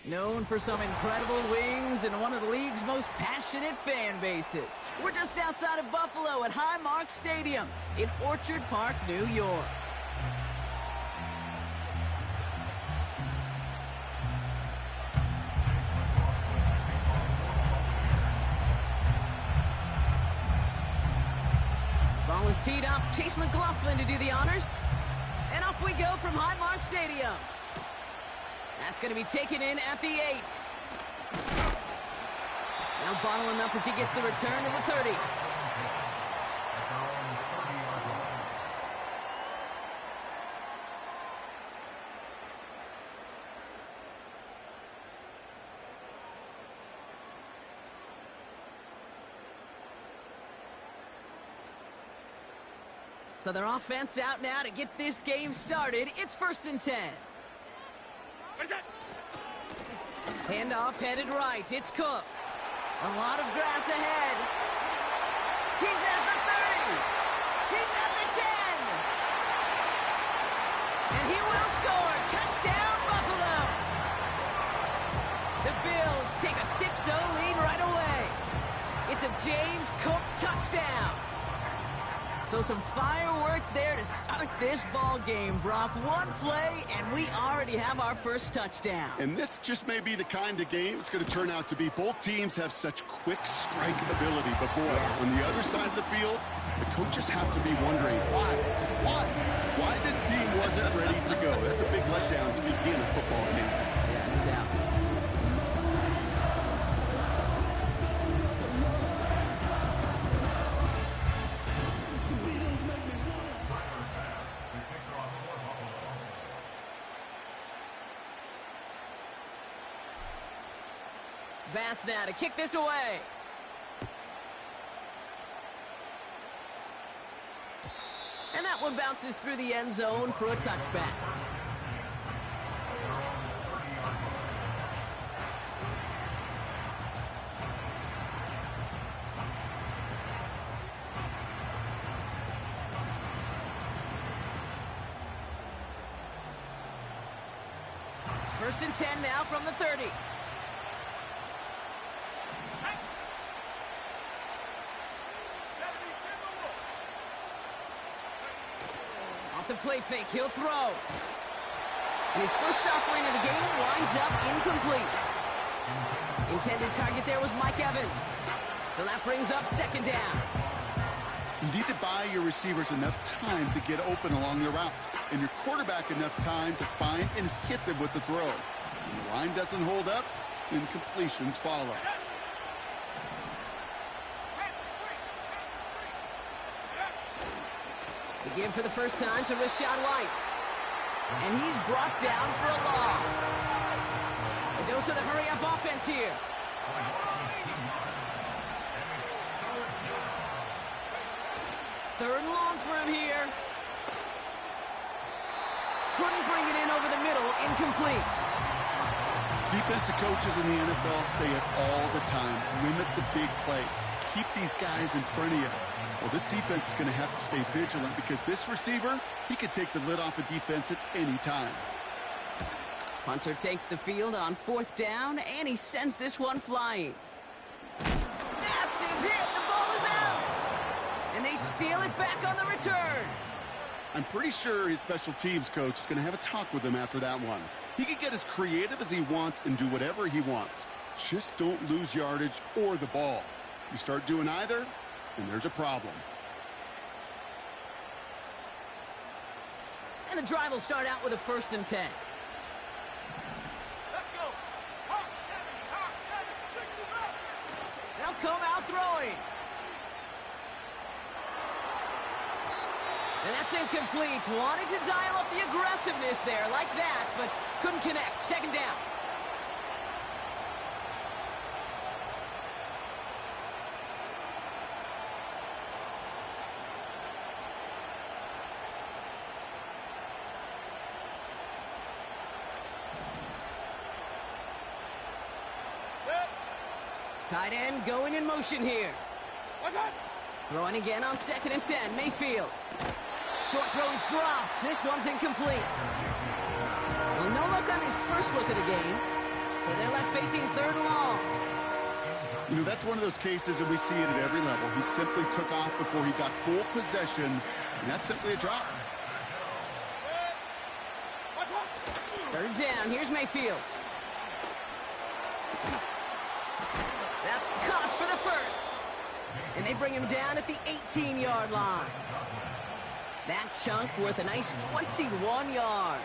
Known for some incredible wings and one of the league's most passionate fan bases. We're just outside of Buffalo at Highmark Stadium in Orchard Park, New York. Ball is teed up. Chase McLaughlin to do the honors. And off we go from Highmark Stadium. That's going to be taken in at the 8. Now bottling up as he gets the return to the 30. So their offense out now to get this game started. It's 1st and 10. Handoff headed right. It's Cook. A lot of grass ahead. He's at the 30. He's at the 10. And he will score. Touchdown, Buffalo. The Bills take a 6-0 lead right away. It's a James Cook touchdown. So some fireworks there to start this ball game, Brock. One play, and we already have our first touchdown. And this just may be the kind of game it's going to turn out to be. Both teams have such quick strike ability. But, boy, on the other side of the field, the coaches have to be wondering, why this team wasn't ready to go. That's a big letdown to begin a football game. Yeah, no doubt. Bass now to kick this away. And that one bounces through the end zone for a touchback. First and 10 now from the 30. The play fake, he'll throw. And his first offering of the game winds up incomplete. Intended target there was Mike Evans. So that brings up 2nd down. You need to buy your receivers enough time to get open along the route, and your quarterback enough time to find and hit them with the throw. When the line doesn't hold up, incompletions follow. The give for the first time to Rachaad White. And he's brought down for a loss. A dose of the hurry-up offense here. Third and long for him here. Couldn't bring it in over the middle. Incomplete. Defensive coaches in the NFL say it all the time. Limit the big play. Keep these guys in front of you. Well, this defense is going to have to stay vigilant because this receiver, he could take the lid off a defense at any time. Hunter takes the field on 4th down, and he sends this one flying. Massive hit. The ball is out. And they steal it back on the return. I'm pretty sure his special teams coach is going to have a talk with him after that one. He can get as creative as he wants and do whatever he wants. Just don't lose yardage or the ball. You start doing either, and there's a problem. And the drive will start out with a 1st and 10. Let's go. Hawk 7, 60 back. They'll come out throwing. And that's incomplete. Wanted to dial up the aggressiveness there like that, but couldn't connect. 2nd down. Tight end going in motion here. Throwing again on 2nd and 10. Mayfield. Short throw is dropped. This one's incomplete. Well, no luck on his first look of the game, so they're left facing third and long. You know, that's one of those cases, and we see it at every level. He simply took off before he got full possession, and that's simply a drop. Third down, here's Mayfield. That's caught for the first. And they bring him down at the 18-yard line. That chunk worth a nice 21 yards.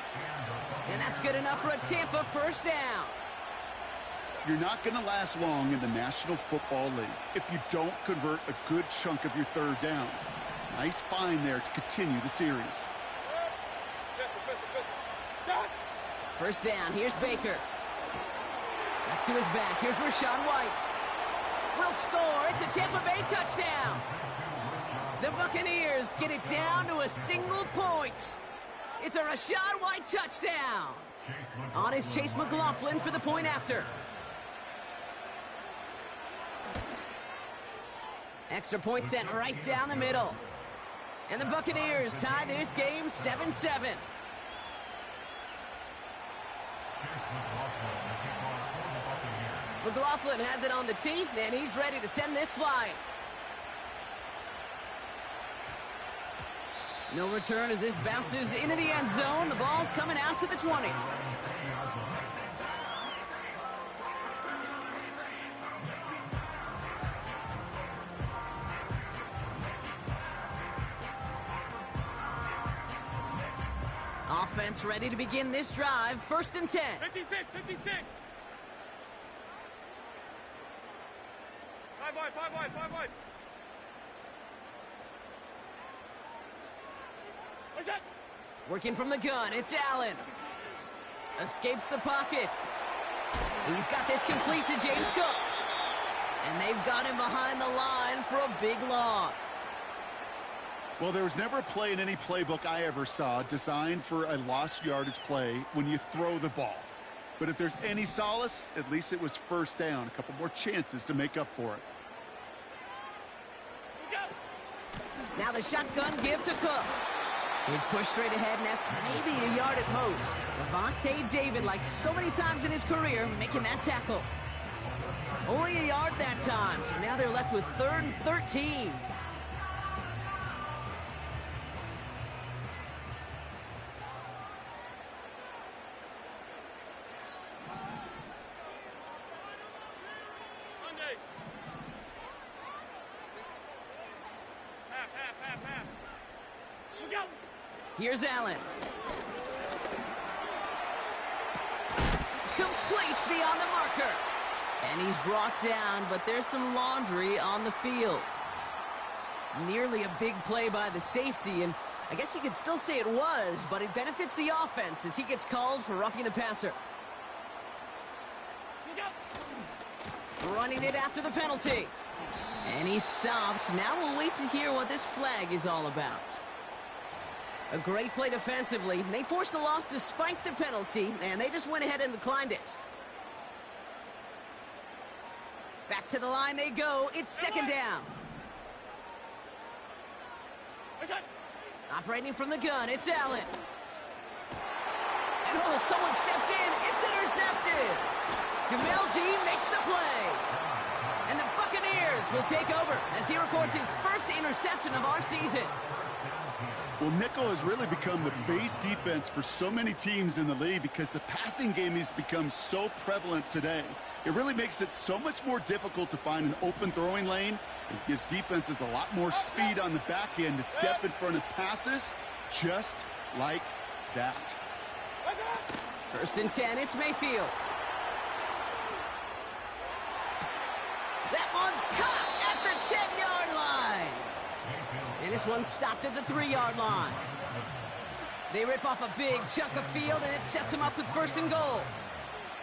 And that's good enough for a Tampa first down. You're not going to last long in the National Football League if you don't convert a good chunk of your third downs. Nice find there to continue the series. First down, here's Baker. That's to his back. Here's Rachaad White. Will score. It's a Tampa Bay touchdown. The Buccaneers get it down to a single point. It's a Rachaad White touchdown. On is Chase McLaughlin for the point after. Extra point sent right down the middle. And the Buccaneers tie this game 7-7. McLaughlin has it on the tee, and he's ready to send this flying. No return as this bounces into the end zone. The ball's coming out to the 20. Offense ready to begin this drive. First and 10. 56. Five wide. Working from the gun, it's Allen. Escapes the pocket. He's got this complete to James Cook. And they've got him behind the line for a big loss. Well, there was never a play in any playbook I ever saw designed for a lost yardage play when you throw the ball. But if there's any solace, at least it was first down. A couple more chances to make up for it. Now the shotgun give to Cook. He's pushed straight ahead, and that's maybe a yard at most. Lavonte David, like so many times in his career, making that tackle. Only a yard that time, so now they're left with 3rd and 13. Here's Allen. Complete beyond the marker. And he's brought down, but there's some laundry on the field. Nearly a big play by the safety, and I guess you could still say it was, but it benefits the offense as he gets called for roughing the passer. Running it after the penalty. And he's stopped. Now we'll wait to hear what this flag is all about. A great play defensively. They forced a loss despite the penalty, and they just went ahead and declined it. Back to the line they go. It's second down. Operating from the gun, it's Allen. And oh, someone stepped in. It's intercepted. Jamel Dean makes the play. And the Buccaneers will take over as he records his first interception of our season. Well, nickel has really become the base defense for so many teams in the league because the passing game has become so prevalent today. It really makes it so much more difficult to find an open throwing lane. It gives defenses a lot more speed on the back end to step in front of passes just like that. First and 10, it's Mayfield. That one's caught at the 10-yard line. And this one's stopped at the 3-yard line. They rip off a big chunk of field, and it sets them up with first and goal.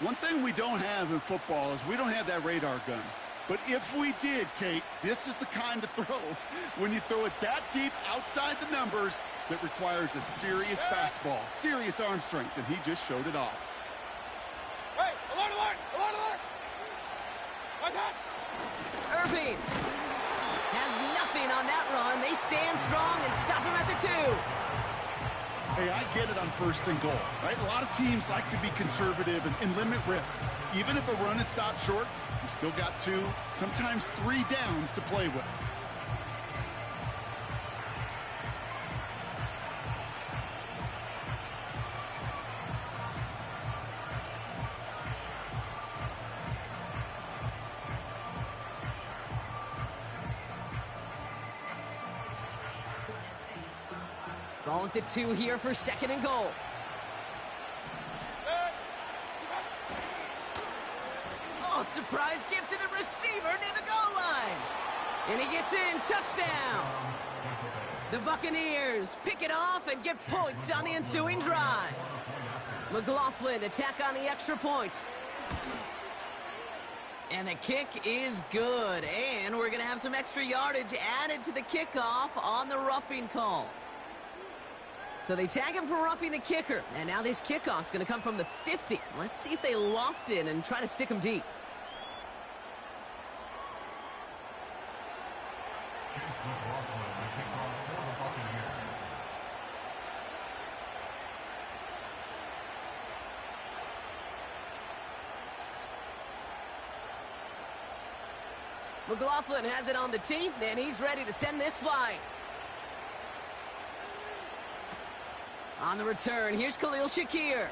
One thing we don't have in football is we don't have that radar gun. But if we did, Kate, this is the kind of throw, when you throw it that deep outside the numbers, that requires a serious fastball, serious arm strength, and he just showed it off. Hey, alert! Irving has nothing nothing on that run. They stand strong and stop him at the 2. Hey, I get it on 1st and goal, right? A lot of teams like to be conservative and limit risk. Even if a run is stopped short, you still got 2, sometimes 3 downs to play with. Ball at the 2 here for 2nd and goal. Oh, surprise gift to the receiver near the goal line. And he gets in, touchdown. The Buccaneers pick it off and get points on the ensuing drive. McLaughlin attack on the extra point. And the kick is good. And we're going to have some extra yardage added to the kickoff on the roughing call. So they tag him for roughing the kicker. And now this kickoff's going to come from the 50. Let's see if they loft in and try to stick him deep. McLaughlin has it on the tee, and he's ready to send this flying. On the return, here's Khalil Shakir.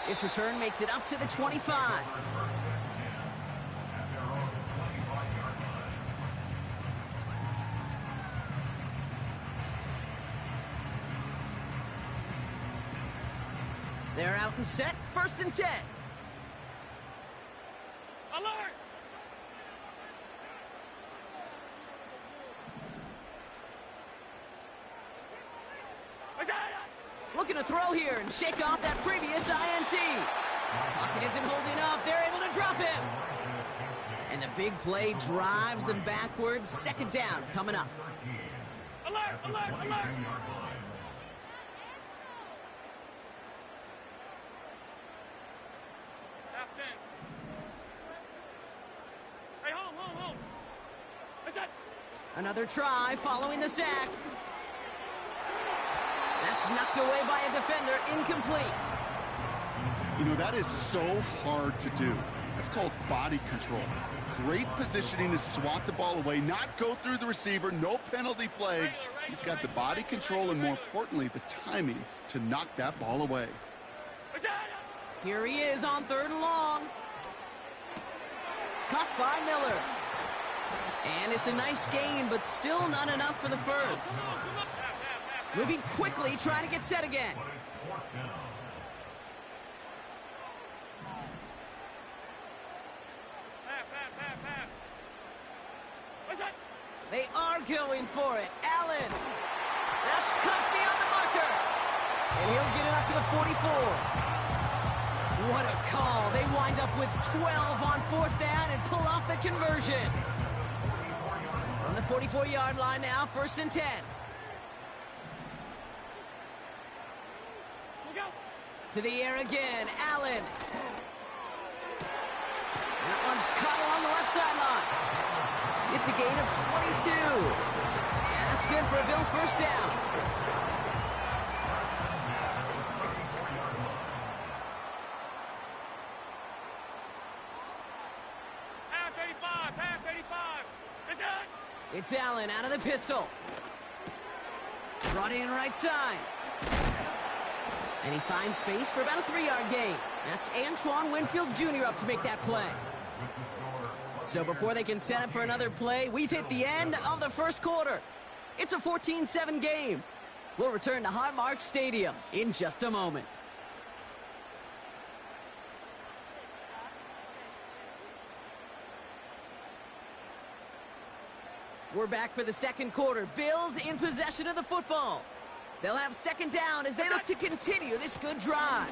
This return makes it up to the 25. They're out and set, 1st and 10. Alert! Looking to throw here and shake off that previous INT. Pocket isn't holding up. They're able to drop him. And the big play drives them backwards. 2nd down coming up. Alert! Alert! Alert! Half 10. Hey, home. That's it. Another try following the sack. That's knocked away by a defender, incomplete. You know, that is so hard to do. That's called body control. Great positioning to swat the ball away, not go through the receiver, no penalty flag. He's got the body control and, more importantly, the timing to knock that ball away. Here he is on 3rd and long. Caught by Miller. And it's a nice gain, but still not enough for the first. Moving quickly, trying to get set again. They are going for it. Allen. That's cut beyond the marker. And he'll get it up to the 44. What a call. They wind up with 12 on 4th down and pull off the conversion. On the 44-yard line now, 1st and 10. To the air again, Allen. That one's caught along the left sideline. It's a gain of 22. And that's good for a Bills 1st down. Half 85. It's Allen out of the pistol. Brought in right side. And he finds space for about a 3-yard gain. That's Antoine Winfield Jr. up to make that play. So before they can set up for another play, we've hit the end of the 1st quarter. It's a 14-7 game. We'll return to Highmark Stadium in just a moment. We're back for the 2nd quarter. Bills in possession of the football. They'll have 2nd down as they look to continue this good drive.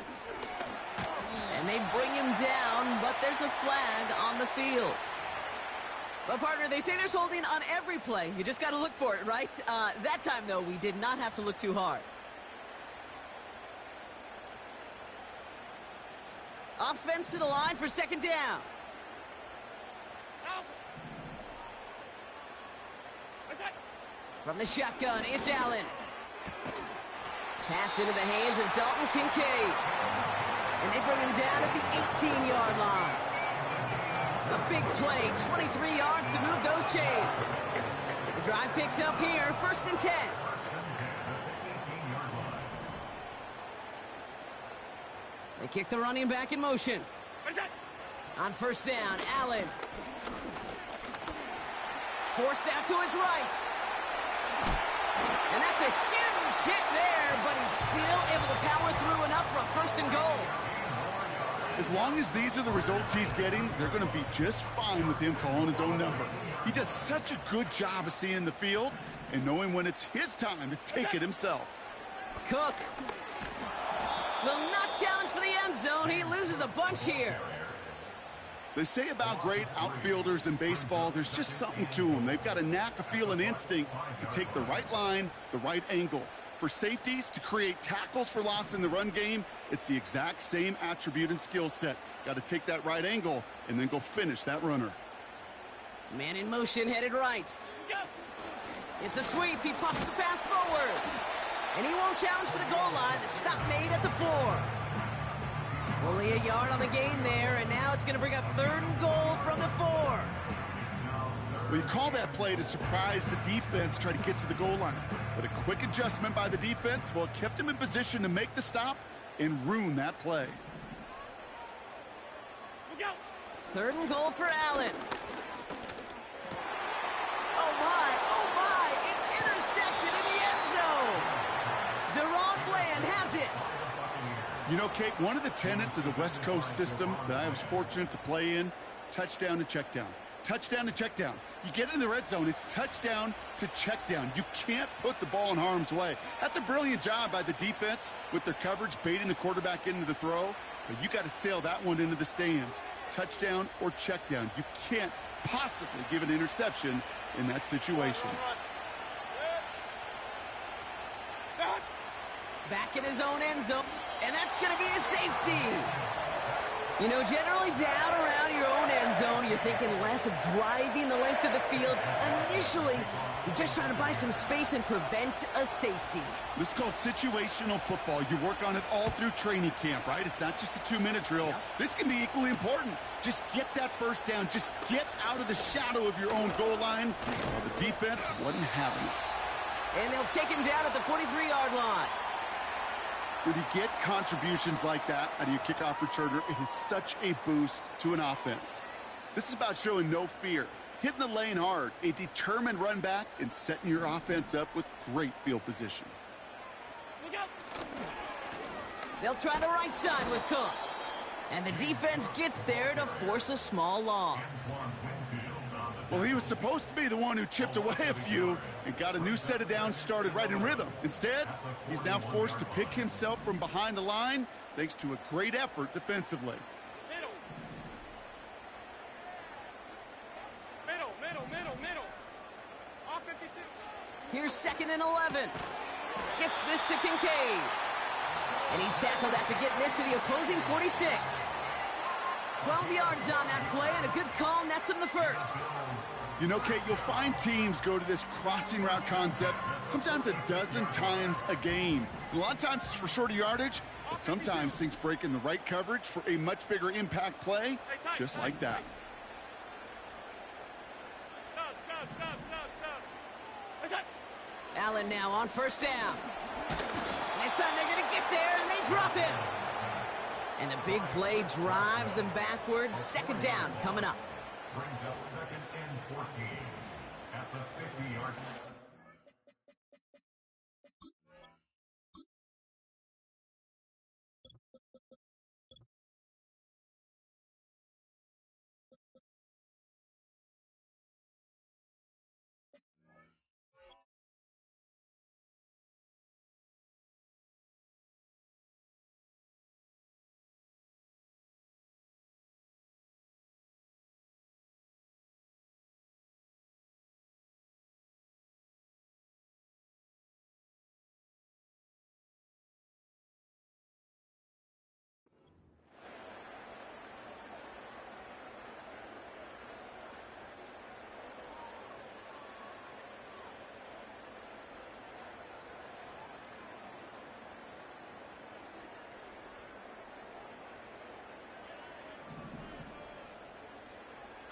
And they bring him down, but there's a flag on the field. But, partner, they say there's holding on every play. You just got to look for it, right? That time, though, we did not have to look too hard. Offense to the line for 2nd down. From the shotgun, it's Allen. Pass into the hands of Dalton Kincaid. And they bring him down at the 18-yard line. A big play, 23 yards to move those chains. The drive picks up here, 1st and 10. They kick the running back in motion. On 1st down, Allen. Forced out to his right. And that's a huge hit there, but he's still able to power through enough for a 1st and goal. As long as these are the results he's getting, they're going to be just fine with him calling his own number. He does such a good job of seeing the field and knowing when it's his time to take it himself. Cook will not challenge for the end zone. He loses a bunch here. They say about great outfielders in baseball, there's just something to them. They've got a knack, a feel, and instinct to take the right line, the right angle. For safeties, to create tackles for loss in the run game, it's the exact same attribute and skill set. Got to take that right angle and then go finish that runner. Man in motion, headed right. It's a sweep. He pops the pass forward. And he won't challenge for the goal line. The stop made at the 4. Only a yard on the gain there, and now it's going to bring up 3rd and goal from the 4. Well, you call that play to surprise the defense, try to get to the goal line. But a quick adjustment by the defense, well, it kept him in position to make the stop and ruin that play. 3rd and goal for Allen. Oh my, it's intercepted in the end zone. Deron Bland has it. You know, Kate, one of the tenets of the West Coast system that I was fortunate to play in, touchdown to check down. Touchdown to check down. You get in the red zone, it's touchdown to check down. You can't put the ball in harm's way. That's a brilliant job by the defense with their coverage, baiting the quarterback into the throw. But you got to sail that one into the stands. Touchdown or check down. You can't possibly give an interception in that situation. Back in his own end zone, and that's going to be a safety. You know, generally down around your own end zone, you're thinking less of driving the length of the field. Initially, you're just trying to buy some space and prevent a safety. This is called situational football. You work on it all through training camp, right? It's not just a 2-minute drill. Yep. This can be equally important. Just get that 1st down. Just get out of the shadow of your own goal line. Well, the defense wasn't having it. And they'll take him down at the 43-yard line. When you get contributions like that out of your kickoff returner, it is such a boost to an offense. This is about showing no fear, hitting the lane hard, a determined run back, and setting your offense up with great field position. They'll try the right side with Cook. And the defense gets there to force a small loss. Well, he was supposed to be the one who chipped away a few and got a new set of downs started right in rhythm. Instead, he's now forced to pick himself from behind the line thanks to a great effort defensively. Middle. Off 52. Here's 2nd and 11. Gets this to Kincaid. And he's tackled after getting this to the opposing 46. 12 yards on that play, and a good call nets him the 1st. You know, Kate, you'll find teams go to this crossing route concept sometimes a dozen times a game. A lot of times it's for shorter yardage, but sometimes things break in the right coverage for a much bigger impact play, just like that. Stop. Allen now on 1st down. And this time they're going to get there, and they drop him. And the big play drives them backwards. 2nd down coming up. Brings up 2nd and 14 at the 50-yard line.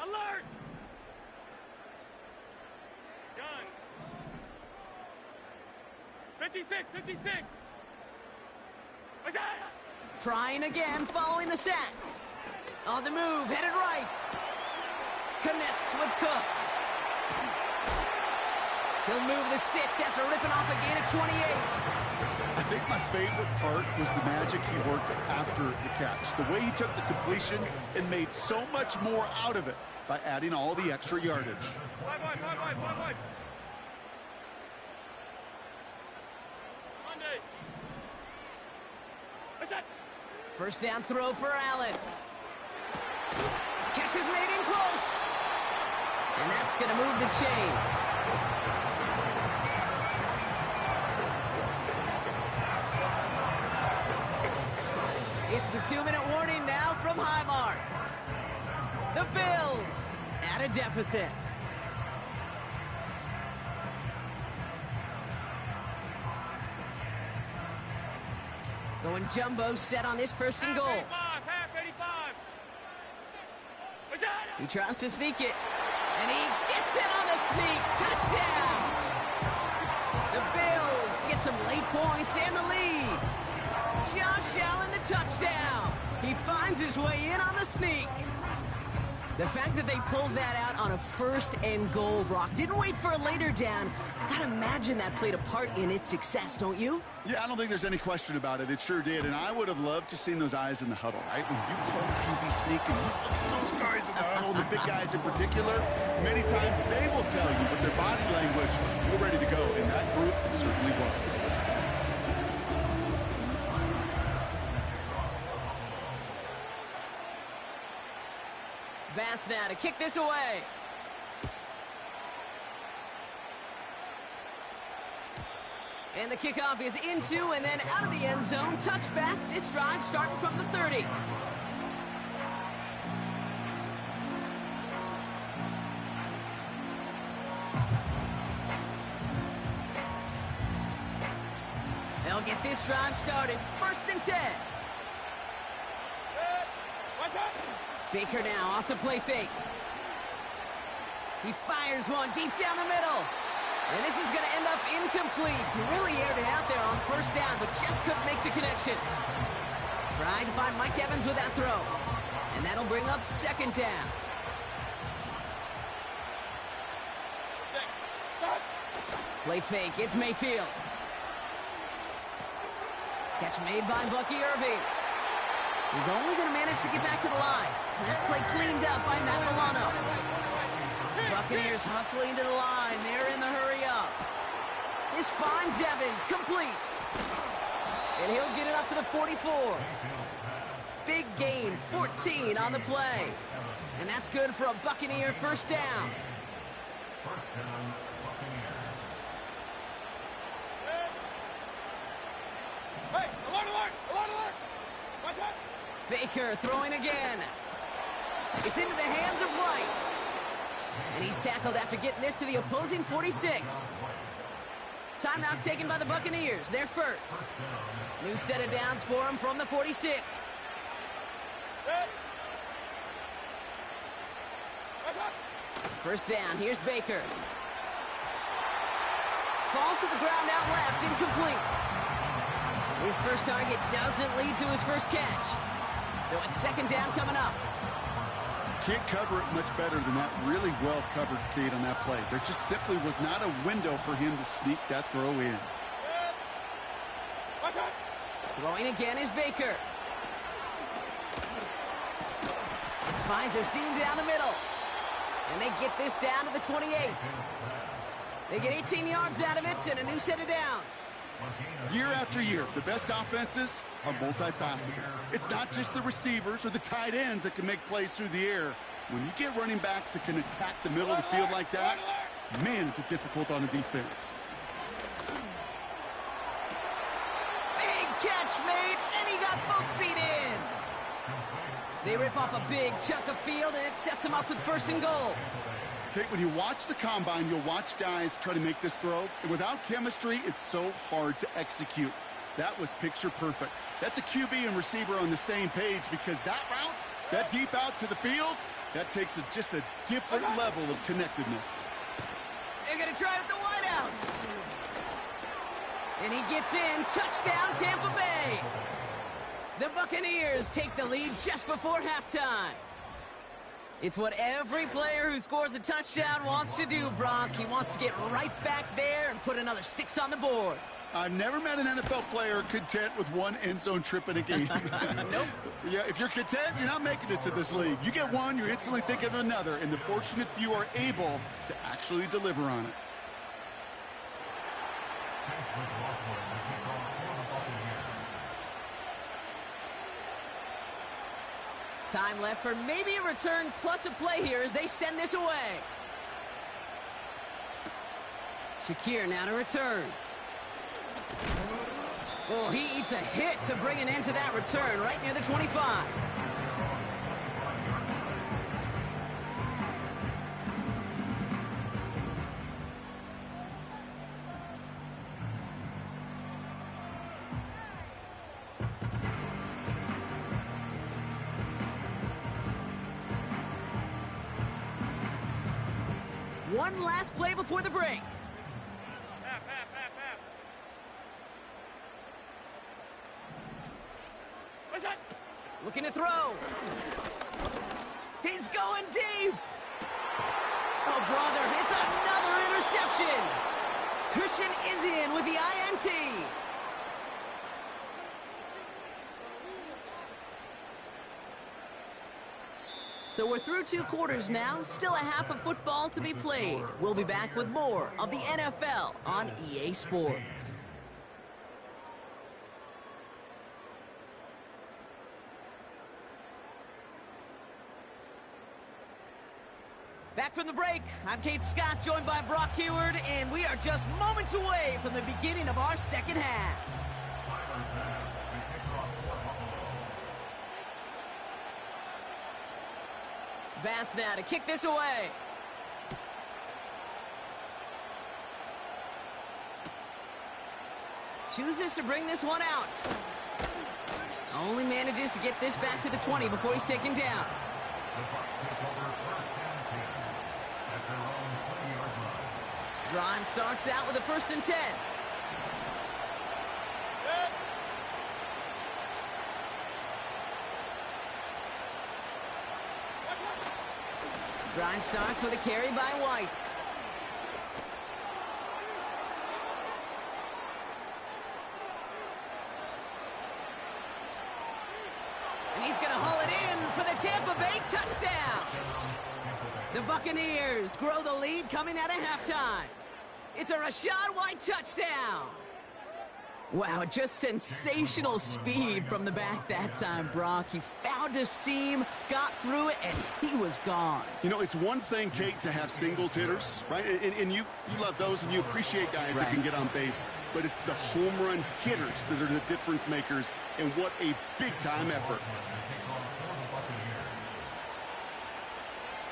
Alert! Gun. 56, 56! Trying again, following the sack. On the move, headed right. Connects with Cook. He'll move the sticks after ripping off a gain of 28. I think my favorite part was the magic he worked after the catch. The way he took the completion and made so much more out of it by adding all the extra yardage. Five wide. Monday. What's that? First down throw for Allen. Catch is made in close. And that's going to move the chains. It's the 2-minute warning now from Highmark. The Bills at a deficit. Going jumbo set on this first and goal. Half 85. What's that? He tries to sneak it, and he gets it on the sneak. Touchdown! The Bills get some late points and the lead. Josh Allen, the touchdown. He finds his way in on the sneak. The fact that they pulled that out on a first and goal, Brock, didn't wait for a later down. Gotta imagine that played a part in its success, don't you? Yeah, I don't think there's any question about it. It sure did, and I would have loved to seen those eyes in the huddle, right? When you call QB sneak and you look at those guys in the huddle, the big guys in particular, many times they will tell you with their body language, we're ready to go, and that group certainly was. Bass now to kick this away. And the kickoff is into and then out of the end zone. Touchback. This drive starting from the 30. They'll get this drive started. First and 10. Baker now off the play fake. He fires one deep down the middle. And this is going to end up incomplete. He really aired it out there on first down, but just couldn't make the connection. Tried to find Mike Evans with that throw. And that'll bring up second down. Play fake. It's Mayfield. Catch made by Bucky Irving. He's only going to manage to get back to the line. That play cleaned up by Matt Milano. Buccaneers hustling to the line. They're in the hurry up. This finds Evans, complete. And he'll get it up to the 44. Big gain, 14 on the play. And that's good for a Buccaneer first down. First down, Buccaneers. Hey, alert! What's that? Baker throwing again. It's into the hands of White. And he's tackled after getting this to the opposing 46. Timeout taken by the Buccaneers. They're first. New set of downs for him from the 46. First down. Here's Baker. Falls to the ground out left. Incomplete. His first target doesn't lead to his first catch. So it's second down coming up. Can't cover it much better than that. Really well covered, Kate, on that play. There just simply was not a window for him to sneak that throw in. Throwing again is Baker. Finds a seam down the middle. And they get this down to the 28. They get 18 yards out of it and a new set of downs. Year after year, the best offenses are multifaceted. It's not just the receivers or the tight ends that can make plays through the air. When you get running backs that can attack the middle of the field like that, man, is it difficult on a defense. Big catch made, and he got both feet in. They rip off a big chunk of field, and it sets them up with first and goal. Kate, when you watch the combine, you'll watch guys try to make this throw. And without chemistry, it's so hard to execute. That was picture perfect. That's a QB and receiver on the same page because that route That deep out to the field, that takes just a different level of connectedness. They're going to try with the wideout. And he gets in. Touchdown, Tampa Bay. The Buccaneers take the lead just before halftime. It's what every player who scores a touchdown wants to do, Brock. He wants to get right back there and put another 6 on the board. I've never met an NFL player content with one end zone trip in a game. Nope. Yeah, if you're content, you're not making it to this league. You get one, you're instantly thinking of another, and the fortunate few are able to actually deliver on it. Time left for maybe a return plus a play here as they send this away. Shakir now to return. Oh, he eats a hit to bring an end to that return right near the 25. One last play before the break. Half. What's that? Looking to throw. He's going deep. Oh, brother, it's another interception. Christian is in with the INT. So we're through 2 quarters now, still a half of football to be played. We'll be back with more of the NFL on EA Sports. Back from the break, I'm Kate Scott, joined by Brock Huard, and we are just moments away from the beginning of our second half. Bass now to kick this away. Chooses to bring this one out. Only manages to get this back to the 20 before he's taken down. Drive starts out with a 1st and 10. Drive starts with a carry by White. And he's going to haul it in for the Tampa Bay touchdown. The Buccaneers grow the lead coming out of halftime. It's a Rachaad White touchdown. Wow, just sensational speed from the back that time, Brock. He found a seam, got through it, and he was gone. You know, it's one thing, Kate, to have singles hitters, right? And you love those, and you appreciate guys that can get on base. But it's the home run hitters that are the difference makers, and what a big-time effort.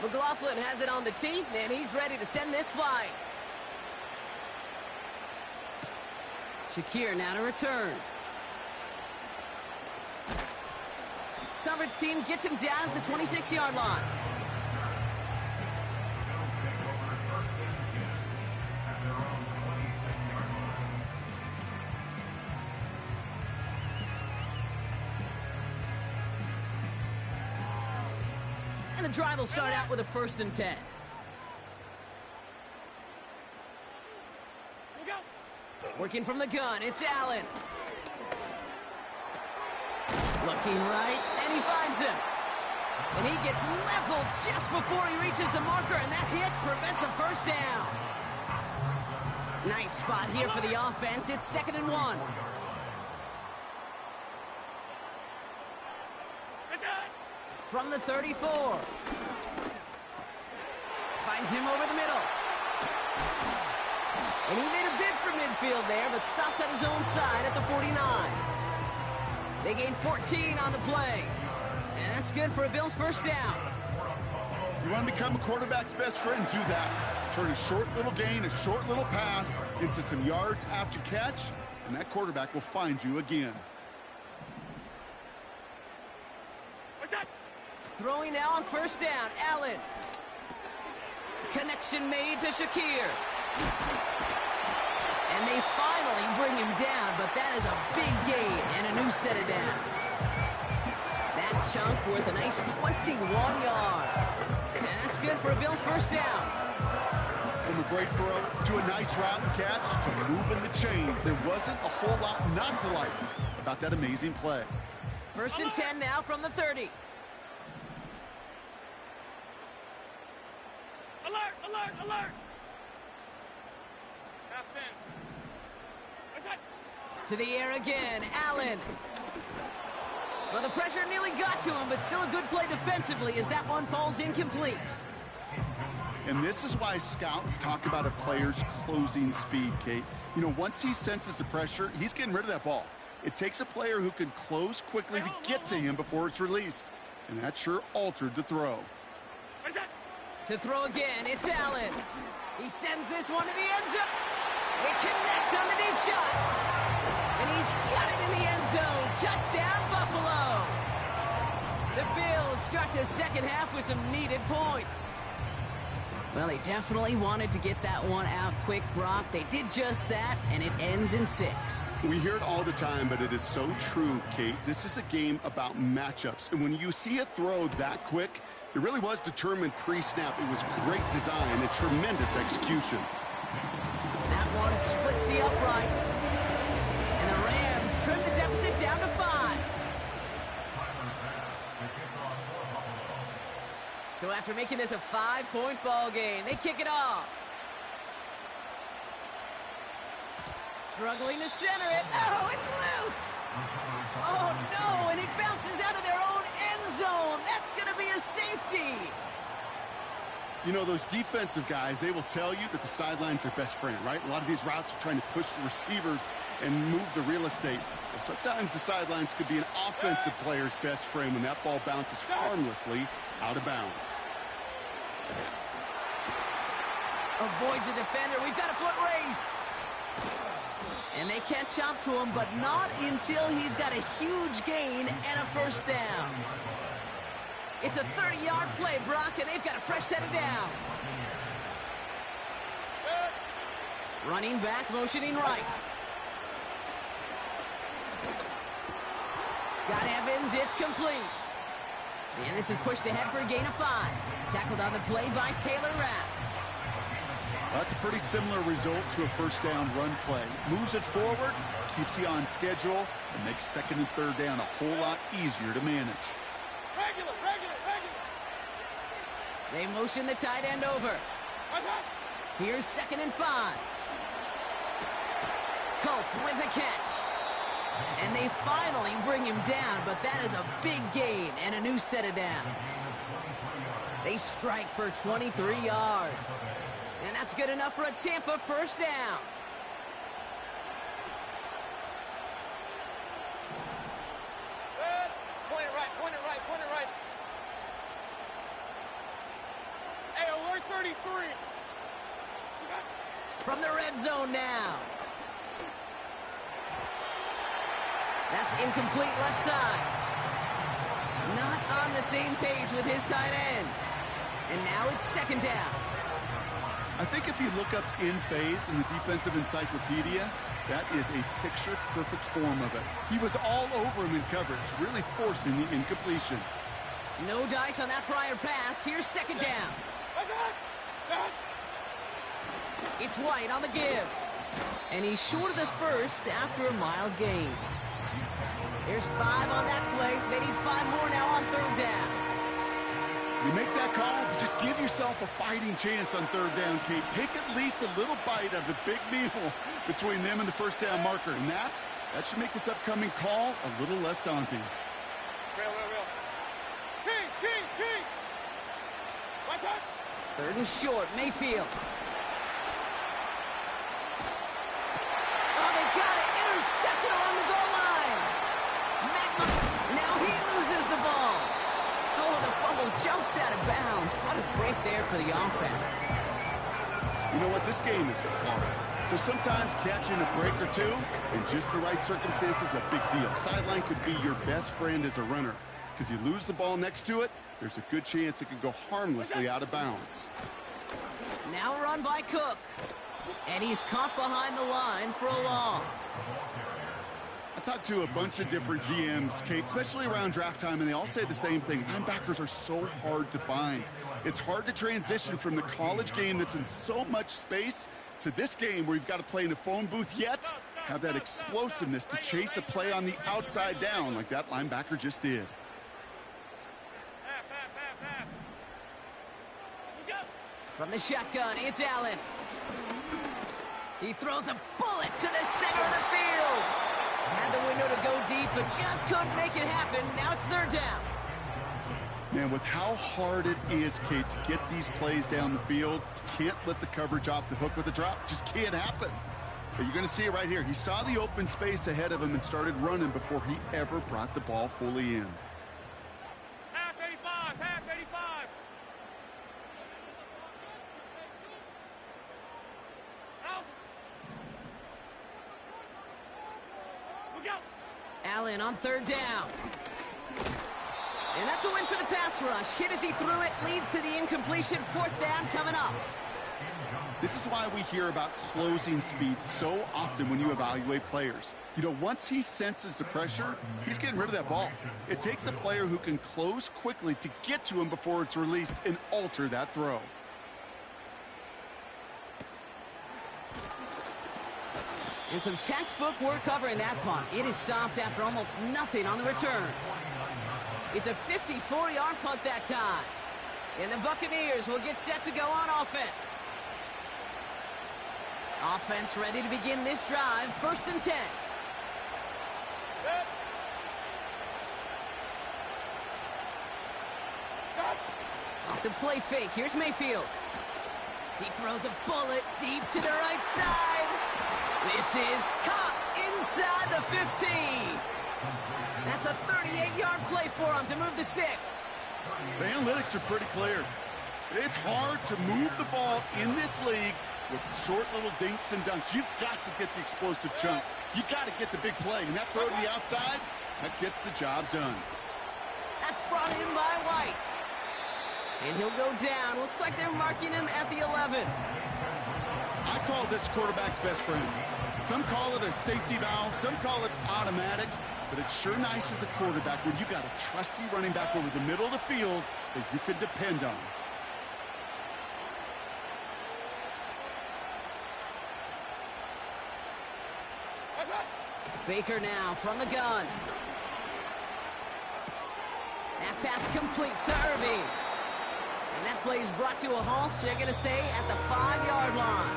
McLaughlin has it on the tee, and he's ready to send this flying. Shakir now to return. Coverage team gets him down at the 26-yard line. And the drive will start out with a 1st and 10. Working from the gun, it's Allen. Looking right, and he finds him. And he gets leveled just before he reaches the marker, and that hit prevents a 1st down. Nice spot here for the offense. It's 2nd and 1. From the 34. Finds him over the middle. And he made a bid for midfield there, but stopped on his own side at the 49. They gained 14 on the play. And that's good for a Bills 1st down. You want to become a quarterback's best friend, do that. Turn a short little gain, a short little pass into some yards after catch, and that quarterback will find you again. What's that? Throwing now on first down, Allen. Connection made to Shakir. And they finally bring him down, but that is a big gain and a new set of downs. That chunk worth a nice 21 yards. And that's good for a Bills first down. From a great throw to a nice route and catch to moving the chains, there wasn't a whole lot not to like about that amazing play. First and 10 now from the 30. Alert, alert, alert! Half 10. What's that? To the air again, Allen. Well, the pressure nearly got to him, but still a good play defensively as that one falls incomplete. And this is why scouts talk about a player's closing speed, Kate. You know, once he senses the pressure, he's getting rid of that ball. It takes a player who can close quickly to get to him before it's released. And that sure altered the throw. What's that? To throw again, it's Allen. He sends this one to the end zone. They connect on the deep shot. And he's got it in the end zone. Touchdown, Buffalo. The Bills start the second half with some needed points. Well, they definitely wanted to get that one out quick, Brock. They did just that, and it ends in 6. We hear it all the time, but it is so true, Kate. This is a game about matchups. And when you see a throw that quick, it really was determined pre-snap. It was great design and tremendous execution. That one splits the uprights. And the Rams trim the deficit down to 5. So after making this a 5-point ball game, they kick it off. Struggling to center it. Oh, it's loose. Oh, no, and it bounces out of their own end zone. That's going to be a safety. You know, those defensive guys, they will tell you that the sidelines are best friend, right? A lot of these routes are trying to push the receivers and move the real estate. Well, sometimes the sidelines could be an offensive player's best friend when that ball bounces harmlessly out of bounds. Avoids a defender. We've got a foot race. And they catch up to him, but not until he's got a huge gain and a first down. It's a 30-yard play, Brock, and they've got a fresh set of downs. Running back, motioning right. Got Evans, it's complete. And this is pushed ahead for a gain of 5. Tackled on the play by Taylor Rapp. That's a pretty similar result to a first down run play. Moves it forward, keeps you on schedule, and makes second and third down a whole lot easier to manage. Regular, regular, regular. They motion the tight end over. What's that? Here's second and 5. Culp with a catch. And they finally bring him down, but that is a big gain and a new set of downs. They strike for 23 yards. And that's good enough for a Tampa first down. Good. Point it right, point it right, point it right. Hey, alert 33. You got From the red zone now. That's incomplete left side. Not on the same page with his tight end. And now it's second down. I think if you look up in phase in the defensive encyclopedia, that is a picture-perfect form of it. He was all over him in coverage, really forcing the incompletion. No dice on that prior pass. Here's second down. what's that? It's White on the give. And he's short of the first after a mile gain. There's 5 on that play. They need 5 more now on third down. You make that call to just give yourself a fighting chance on third down, Kate. Take at least a little bite of the big meal between them and the first down marker. And that should make this upcoming call a little less daunting. Real. King. What's that? Third and short, Mayfield. Oh, they got it. Intercepted along the goal line. Now he loses the ball. Oh, the fumble jumps out of bounds. What a break there for the offense. You know what? This game is hard. So sometimes catching a break or two in just the right circumstances is a big deal. Sideline could be your best friend as a runner. because you lose the ball next to it, there's a good chance it could go harmlessly out of bounds. Now run by Cook. And he's caught behind the line for a loss. I talked to a bunch of different GMs, Kate, especially around draft time, and they all say the same thing. Linebackers are so hard to find. It's hard to transition from the college game that's in so much space to this game where you've got to play in a phone booth, yet have that explosiveness to chase a play on the outside down like that linebacker just did. From the shotgun, it's Allen. He throws a bullet to the center of the field. Had the window to go deep, but just couldn't make it happen. Now it's third down. Man, with how hard it is, Kate, to get these plays down the field, you can't let the coverage off the hook with a drop. It just can't happen. But you're going to see it right here. He saw the open space ahead of him and started running before he ever brought the ball fully in. Half 85, half 85. Out. Look out. Allen on third down. And that's a win for the pass rush. Hit as he threw it, leads to the incompletion. Fourth down coming up. This is why we hear about closing speed so often when you evaluate players. You know, once he senses the pressure, he's getting rid of that ball. It takes a player who can close quickly to get to him before it's released and alter that throw. And some textbook work covering that punt. It is stopped after almost nothing on the return. It's a 54-yard punt that time. And the Buccaneers will get set to go on offense. Offense ready to begin this drive. First and 10. Off the play fake. Here's Mayfield. He throws a bullet deep to the right side. This is caught inside the 15. That's a 38-yard play for him to move the sticks. The analytics are pretty clear. It's hard to move the ball in this league with short little dinks and dunks. You've got to get the explosive chunk. You got to get the big play. And that throw to the outside, that gets the job done. That's brought in by White. And he'll go down. Looks like they're marking him at the 11. I call this quarterback's best friend. Some call it a safety valve. Some call it automatic. But it's sure nice as a quarterback when you got a trusty running back over the middle of the field that you can depend on. Baker now from the gun. That pass complete to Irving. And that play is brought to a halt, so they're going to say at the 5-yard line.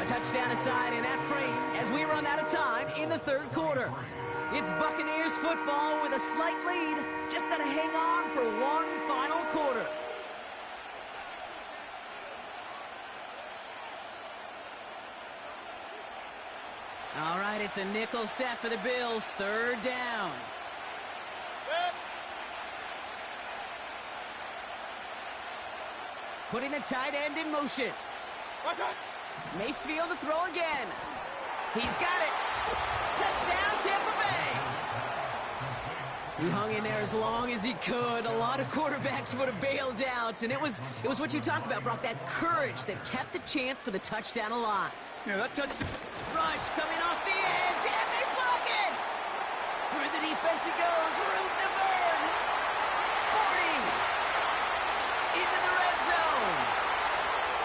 A touchdown aside in that frame as we run out of time in the third quarter. It's Buccaneers football with a slight lead. Just got to hang on for one final quarter. All right, it's a nickel set for the Bills. Third down. Putting the tight end in motion. Mayfield to throw again. He's got it. Touchdown, Tampa Bay. He hung in there as long as he could. A lot of quarterbacks would have bailed out, and it was what you talked about, Brock, that courage that kept the chant for the touchdown alive. Yeah, that touchdown. Rush coming off the edge, and they block it! Through the defense he goes, root to burn. 40. Into the red zone.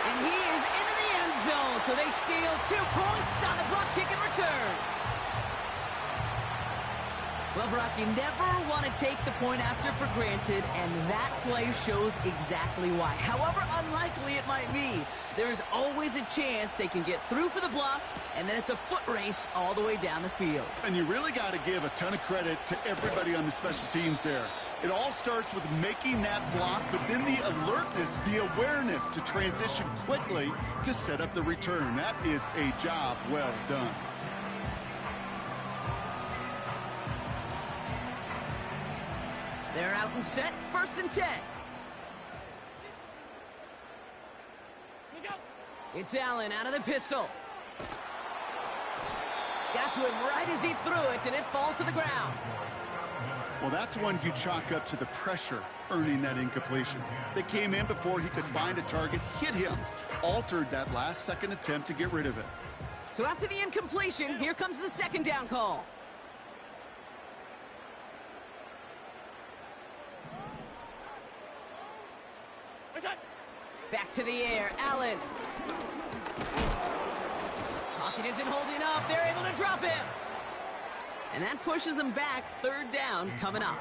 And he is into the end zone, so they steal 2 points on the block kick and return. Well, Brock, you never want to take the point after for granted, and that play shows exactly why. However unlikely it might be, there is always a chance they can get through for the block, and then it's a foot race all the way down the field. And you really got to give a ton of credit to everybody on the special teams there. It all starts with making that block, but then the alertness, the awareness to transition quickly to set up the return. That is a job well done. They're out and set, first and 10. It's Allen out of the pistol. Got to him right as he threw it, and it falls to the ground. Well, that's one you chalk up to the pressure earning that incompletion. They came in before he could find a target, hit him, altered that last-second attempt to get rid of it. So after the incompletion, here comes the second down call. Back to the air, Allen. Pocket isn't holding up. They're able to drop him. And that pushes them back. Third down coming up.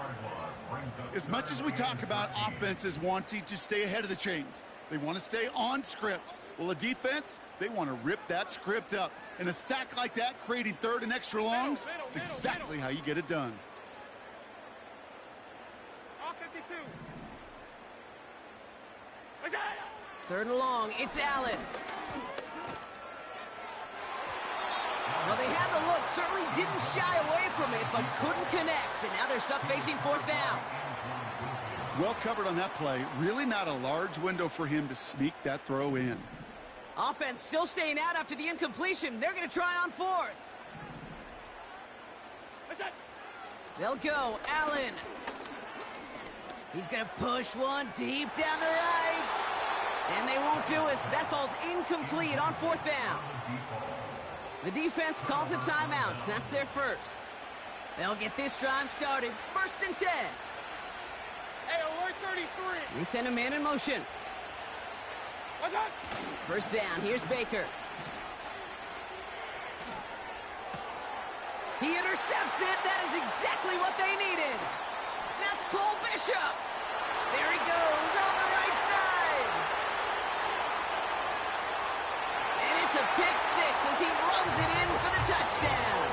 As much as we talk about offenses wanting to stay ahead of the chains, they want to stay on script. Well, a defense, they want to rip that script up. And a sack like that, creating third and extra longs, it's exactly how you get it done. Third and long, it's Allen. Well, they had the look, certainly didn't shy away from it, but couldn't connect. And now they're stuck facing fourth down. Well covered on that play. Really not a large window for him to sneak that throw in. Offense still staying out after the incompletion. They're going to try on fourth. They'll go, Allen. He's going to push one deep down the right. And they won't do it. That falls incomplete on fourth down. The defense calls a timeout. That's their first. They'll get this drive started. First and 10. Hey, alert 33. They send a man in motion. What's up? First down. Here's Baker. He intercepts it. That is exactly what they needed. That's Cole Bishop. There he goes on the right side. And it's a pick six as he runs it in for the touchdown.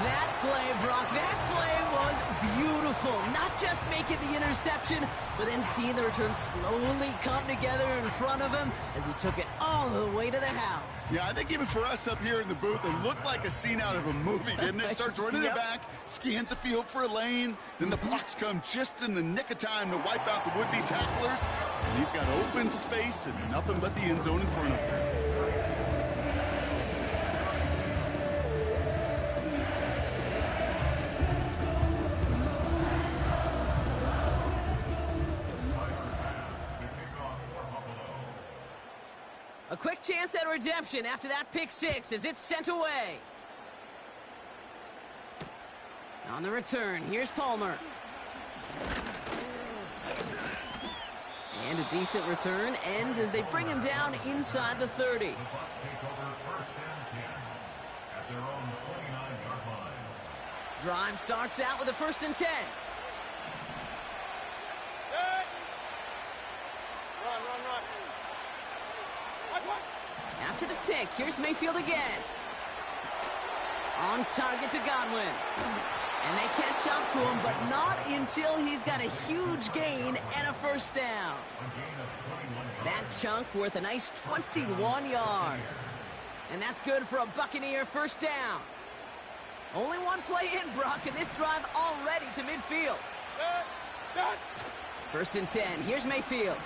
That play, Brock, that play was beautiful. Not just making the interception, but then seeing the return slowly come together in front of him as he took it all the way to the house. Yeah, I think even for us up here in the booth, it looked like a scene out of a movie, didn't it? Starts running the back, scans the field for a lane, then the blocks come just in the nick of time to wipe out the would-be tacklers, and he's got open space and nothing but the end zone in front of him. A quick chance at redemption after that pick six as it's sent away. On the return, here's Palmer. And a decent return ends as they bring him down inside the 30. Drive starts out with a first and 10. After the pick, here's Mayfield again. On target to Godwin. And they catch up to him, but not until he's got a huge gain and a first down. That chunk worth a nice 21 yards. And that's good for a Buccaneer first down. Only one play in, Brock, and this drive already to midfield. First and 10, here's Mayfield.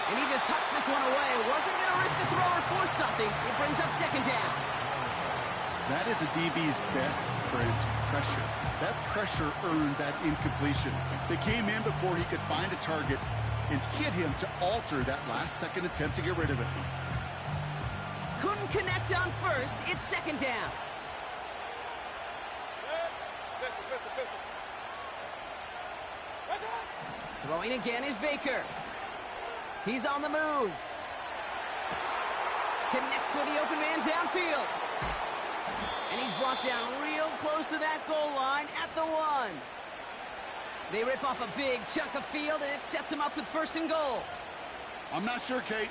And he just hucks this one away. Wasn't going to risk a throw or force something. It brings up second down. That is a DB's best friend, pressure. That pressure earned that incompletion. They came in before he could find a target and hit him to alter that last-second attempt to get rid of it. Couldn't connect on first. It's second down. Throwing again is Baker. He's on the move. Connects with the open man downfield. And he's brought down real close to that goal line at the 1. They rip off a big chunk of field, and it sets him up with first and goal. I'm not sure, Kate.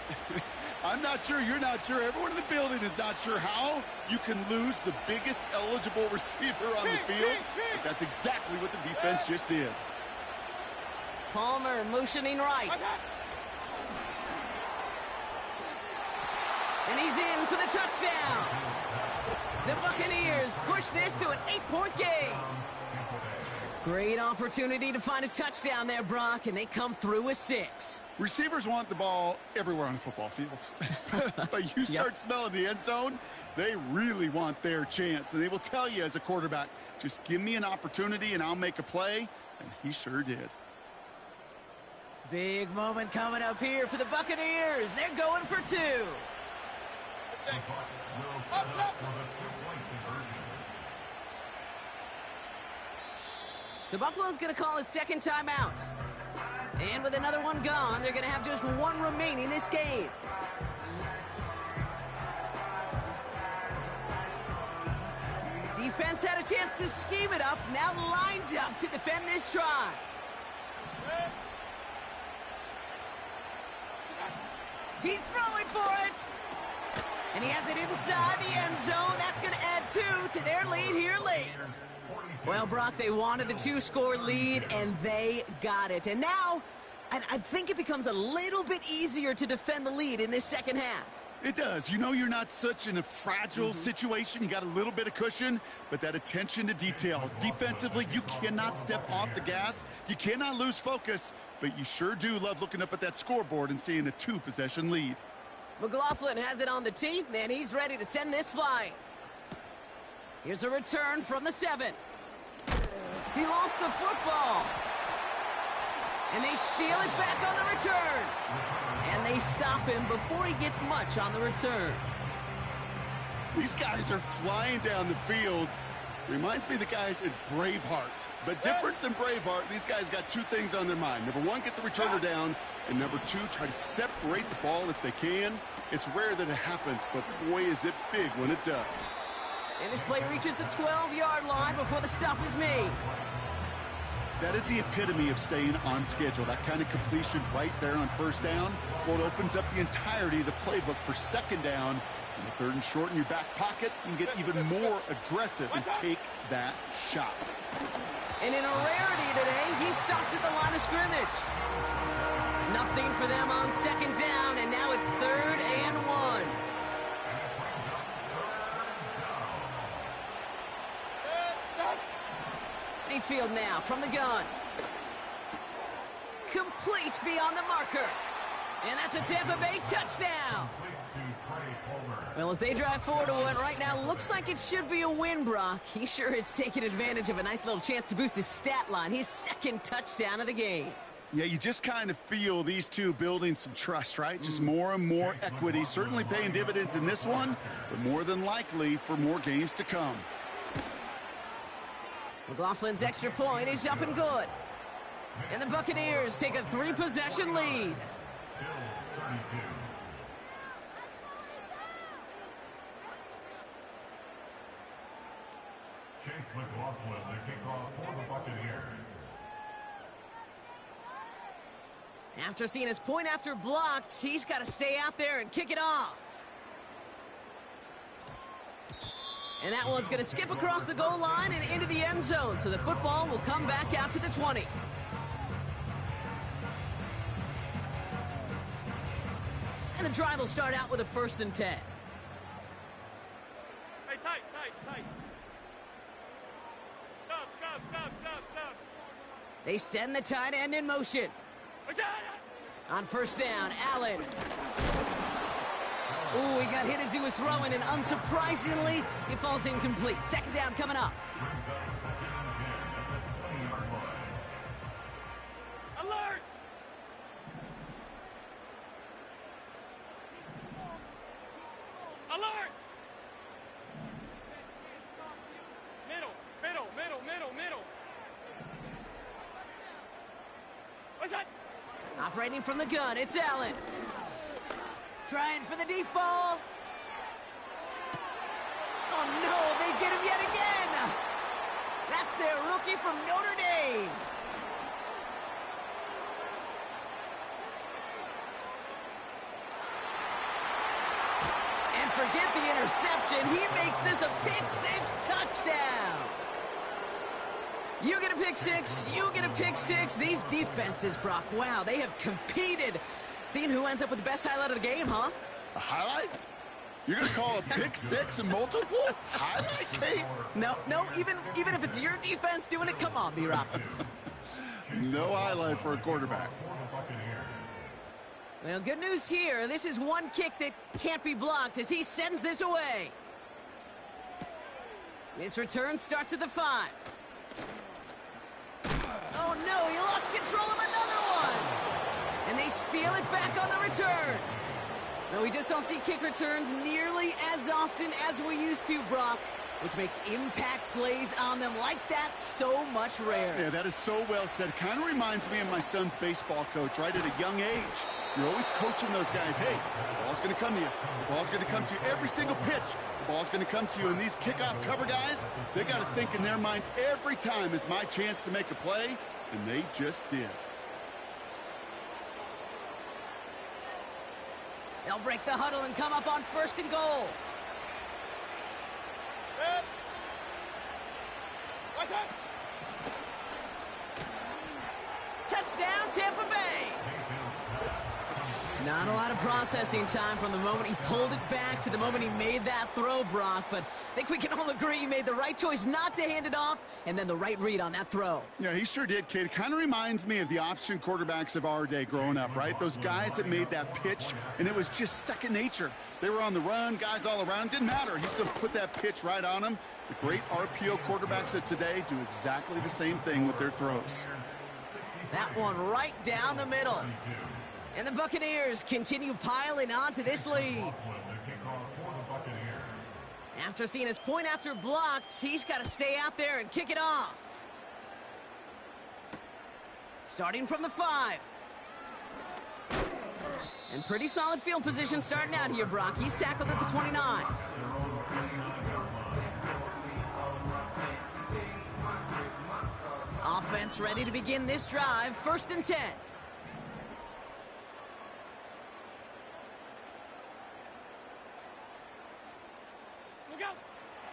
I'm not sure. You're not sure. Everyone in the building is not sure how you can lose the biggest eligible receiver on the field. But that's exactly what the defense just did. Palmer motioning right. And he's in for the touchdown. The Buccaneers push this to an 8-point game. Great opportunity to find a touchdown there, Brock, and they come through with 6. Receivers want the ball everywhere on the football field. But you start smelling the end zone, they really want their chance. And they will tell you as a quarterback, just give me an opportunity and I'll make a play. And he sure did. Big moment coming up here for the Buccaneers. They're going for 2. The Bucs will set up for the 2-point conversion. So Buffalo's going to call it second timeout. And with another one gone, they're going to have just 1 remaining this game. Defense had a chance to scheme it up, now lined up to defend this try. He's throwing for it. And he has it inside the end zone. That's going to add 2 to their lead here late. Well, Brock, they wanted the 2-score lead, and they got it. And now, I think it becomes a little bit easier to defend the lead in this second half. It does. You know you're not such in a fragile situation. You got a little bit of cushion, but that attention to detail. Defensively, you cannot step off the gas. You cannot lose focus, but you sure do love looking up at that scoreboard and seeing a 2-possession lead. McLaughlin has it on the tee, and he's ready to send this flying. Here's a return from the 7. He lost the football. And they steal it back on the return. And they stop him before he gets much on the return. These guys are flying down the field. Reminds me of the guys at Braveheart. But different than Braveheart, these guys got 2 things on their mind. Number 1, get the returner down. And number 2, try to separate the ball if they can. It's rare that it happens, but boy, is it big when it does. And this play reaches the 12-yard line before the stop is made. That is the epitome of staying on schedule. That kind of completion right there on first down. Well, it opens up the entirety of the playbook for second down. In the 3rd and short in your back pocket, you can get even more aggressive and take that shot. And in a rarity today, he stopped at the line of scrimmage. Nothing for them on second down, and now it's 3rd and 1. Mayfield now from the gun. Complete beyond the marker. And that's a Tampa Bay touchdown. Well, as they drive forward to it right now, looks like it should be a win, Brock. He sure has taken advantage of a nice little chance to boost his stat line. His 2nd touchdown of the game. Yeah, you just kind of feel these two building some trust, right? Just more and more equity. Certainly paying dividends in this one, but more than likely for more games to come. McLaughlin's extra point is up and good. And the Buccaneers take a 3-possession lead. Chase McLaughlin, the kickoff for the Buccaneers. After seeing his point after blocked, he's got to stay out there and kick it off. And that one's going to skip across the goal line and into the end zone, so the football will come back out to the 20. And the drive will start out with a 1st and 10. Hey, tight. Stop. They send the tight end in motion. On first down, Allen. Ooh, he got hit as he was throwing, and unsurprisingly, he falls incomplete. Second down coming up. Alert! Alert! Middle. What's that? Operating from the gun, it's Allen. Trying for the deep ball. Oh, no, they get him yet again. That's their rookie from Notre Dame. And forget the interception. He makes this a pick-6 touchdown. You get a pick-6, you get a pick-6. These defenses, Brock, wow, they have competed. Seeing who ends up with the best highlight of the game, huh? A highlight? You're going to call a pick six and multiple? Highlight, Kate? No, even if it's your defense doing it, come on, B-Rock. No highlight for a quarterback. Well, good news here. This is one kick that can't be blocked as he sends this away. This return starts at the 5. Oh, no, he lost control of another one. And they steal it back on the return. No, we just don't see kick returns nearly as often as we used to, Brock, which makes impact plays on them like that so much rarer. Yeah, that is so well said. Kind of reminds me of my son's baseball coach, right, at a young age. You're always coaching those guys, hey, the ball's going to come to you. The ball's going to come to you every single pitch. The ball's going to come to you. And these kickoff cover guys, they got to think in their mind every time is my chance to make a play, and they just did. They'll break the huddle and come up on 1st and goal. Touchdown, Tampa Bay. Not a lot of processing time from the moment he pulled it back to the moment he made that throw, Brock. But I think we can all agree he made the right choice not to hand it off, and then the right read on that throw. Yeah, he sure did, Kate. It kind of reminds me of the option quarterbacks of our day growing up, right? Those guys that made that pitch, and it was just second nature. They were on the run, guys all around. Didn't matter. He's going to put that pitch right on him. The great RPO quarterbacks of today do exactly the same thing with their throws. That one right down the middle. And the Buccaneers continue piling onto this lead. After seeing his point after blocked, he's got to stay out there and kick it off. Starting from the 5. And pretty solid field position starting out here, Brock. He's tackled at the 29. Offense ready to begin this drive. 1st and 10.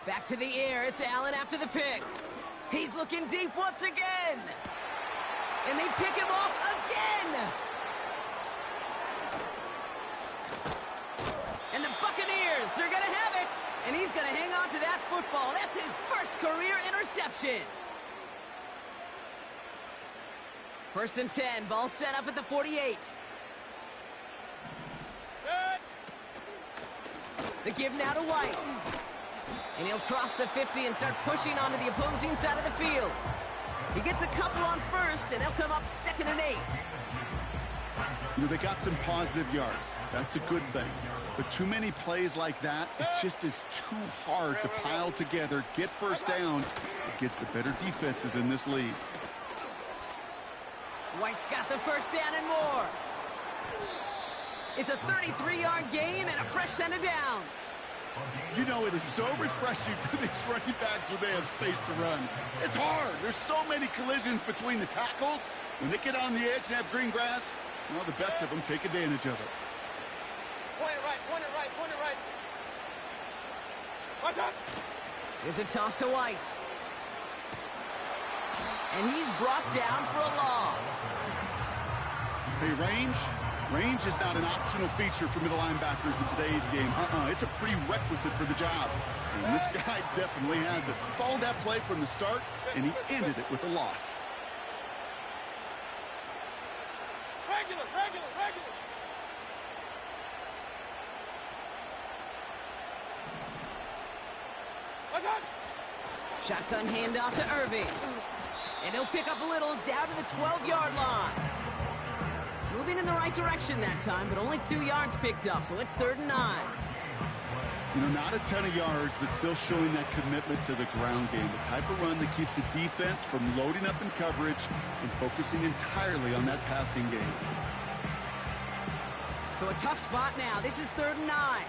Back to the air. It's Allen after the pick. He's looking deep once again. And they pick him off again. And the Buccaneers, they're going to have it. And he's going to hang on to that football. That's his first career interception. 1st and 10. Ball set up at the 48. The give now to White. And he'll cross the 50 and start pushing onto the opposing side of the field. He gets a couple on 1st, and they'll come up 2nd and 8. You know, they got some positive yards. That's a good thing. But too many plays like that, it just is too hard to pile together, get first downs against the better defenses in this league. White's got the 1st down and more. It's a 33-yard gain and a fresh set of downs. You know, it is so refreshing for these running backs when they have space to run. It's hard. There's so many collisions between the tackles. When they get on the edge and have green grass, well, the best of them take advantage of it. Point it right, point it right, point it right. Watch out! Here's a toss to White. And he's brought down for a loss. Hey, range is not an optional feature for middle linebackers in today's game. It's a prerequisite for the job. And this guy definitely has it. Followed that play from the start, and he ended it with a loss. Regular. Watch out! Shotgun handoff to Irving. And he'll pick up a little down to the 12-yard line. Moving in the right direction that time, but only 2 yards picked up, so it's 3rd and 9. You know, not a ton of yards, but still showing that commitment to the ground game. The type of run that keeps the defense from loading up in coverage and focusing entirely on that passing game. So a tough spot now. This is 3rd and 9.